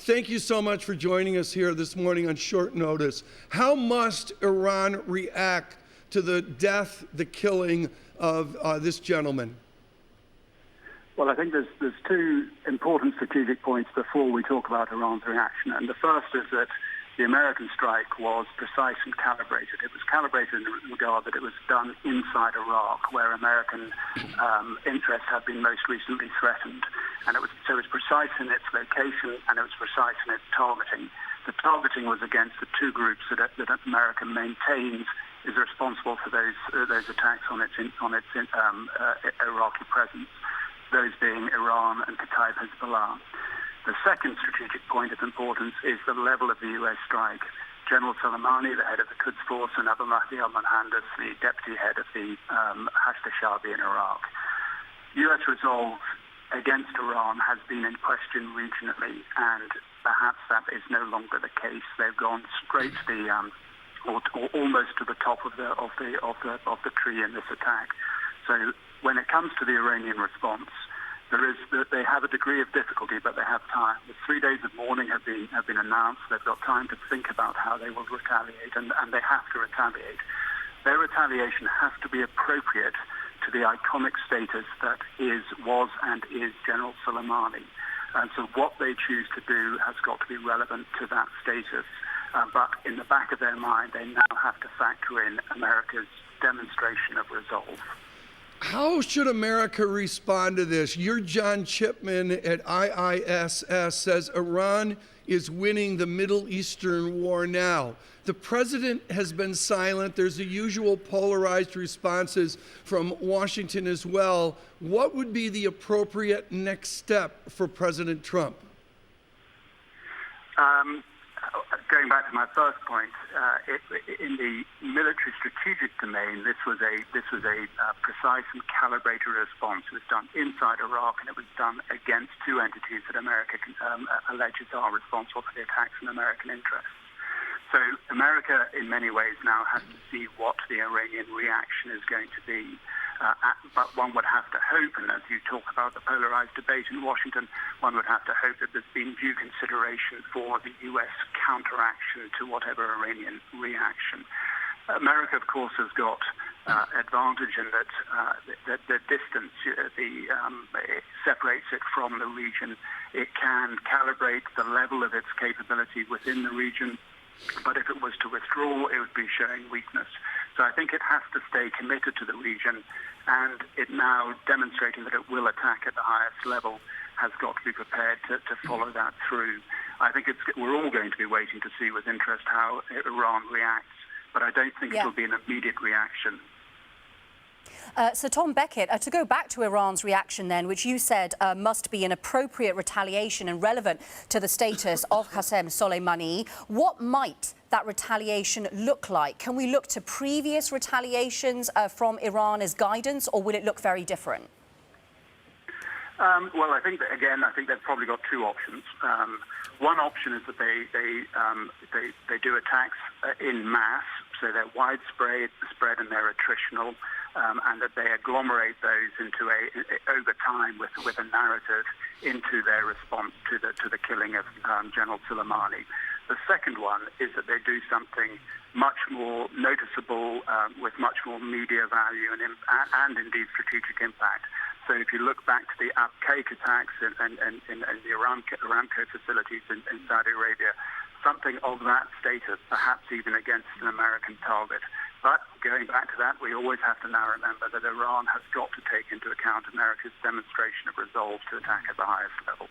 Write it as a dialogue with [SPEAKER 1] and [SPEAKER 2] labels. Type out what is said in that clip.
[SPEAKER 1] thank you so much for joining us here this morning on short notice. How must Iran react to the death, the killing of this gentleman?
[SPEAKER 2] Well, I think there's two important strategic points before we talk about Iran's reaction. And the first is that the American strike was precise and calibrated. It was calibrated in the regard that it was done inside Iraq, where American interests have been most recently threatened. And it was precise in its location, and it was precise in its targeting. The targeting was against the two groups that America maintains is responsible for those attacks on its Iraqi presence, those being Iran and Kataib Hezbollah. The second strategic point of importance is the level of the U.S. strike. General Soleimani, the head of the Quds Force, and Abu Mahdi al-Mohandes, the deputy head of the Hashd al-Shaabi in Iraq. U.S. resolve against Iran has been in question regionally, and perhaps that is no longer the case. They've gone straight to the, or almost to the top of the tree in this attack. So when it comes to the Iranian response, they have a degree of difficulty, but they have time. The 3 days of mourning have been announced. They've got time to think about how they will retaliate, and they have to retaliate. Their retaliation has to be appropriate to the iconic status that was and is General Soleimani. And so what they choose to do has got to be relevant to that status. But in the back of their mind, they now have to factor in America's demonstration of resolve.
[SPEAKER 1] How should America respond to this? Your John Chipman at IISS says Iran is winning the Middle Eastern war now. The president has been silent. There's the usual polarized responses from Washington as well. What would be the appropriate next step for President Trump?
[SPEAKER 2] Going back to my first point, in the military strategic domain, this was a precise and calibrated response. It was done inside Iraq, and it was done against two entities that America alleges are responsible for the attacks on American interests. So America, in many ways, now has to see what the Iranian reaction is going to be. But one would have to hope, and as you talk about the polarized debate in Washington, one would have to hope that there's been due consideration for the U.S. counteraction to whatever Iranian reaction. America, of course, has got advantage in that the distance it separates it from the region. It can calibrate the level of its capability within the region. But if it was to withdraw, it would be showing weakness. So I think it has to stay committed to the region, and it now demonstrating that it will attack at the highest level has got to be prepared to follow that through. I think we're all going to be waiting to see with interest how Iran reacts, but I don't think it will be an immediate reaction.
[SPEAKER 3] So Tom Beckett, to go back to Iran's reaction then, which you said must be an appropriate retaliation and relevant to the status of Qassem Soleimani, what might that retaliation look like? Can we look to previous retaliations from Iran as guidance, or will it look very different?
[SPEAKER 2] Well, I think they've probably got two options. One option is that they do attacks in mass, so they're widespread and they're attritional, and that they agglomerate those into over time with a narrative into their response to the killing of General Soleimani. The second one is that they do something much more noticeable, with much more media value and indeed strategic impact. So if you look back to the Abqaiq attacks and the Aramco facilities in Saudi Arabia, something of that status, perhaps even against an American target. But going back to that, we always have to now remember that Iran has got to take into account America's demonstration of resolve to attack at the highest level.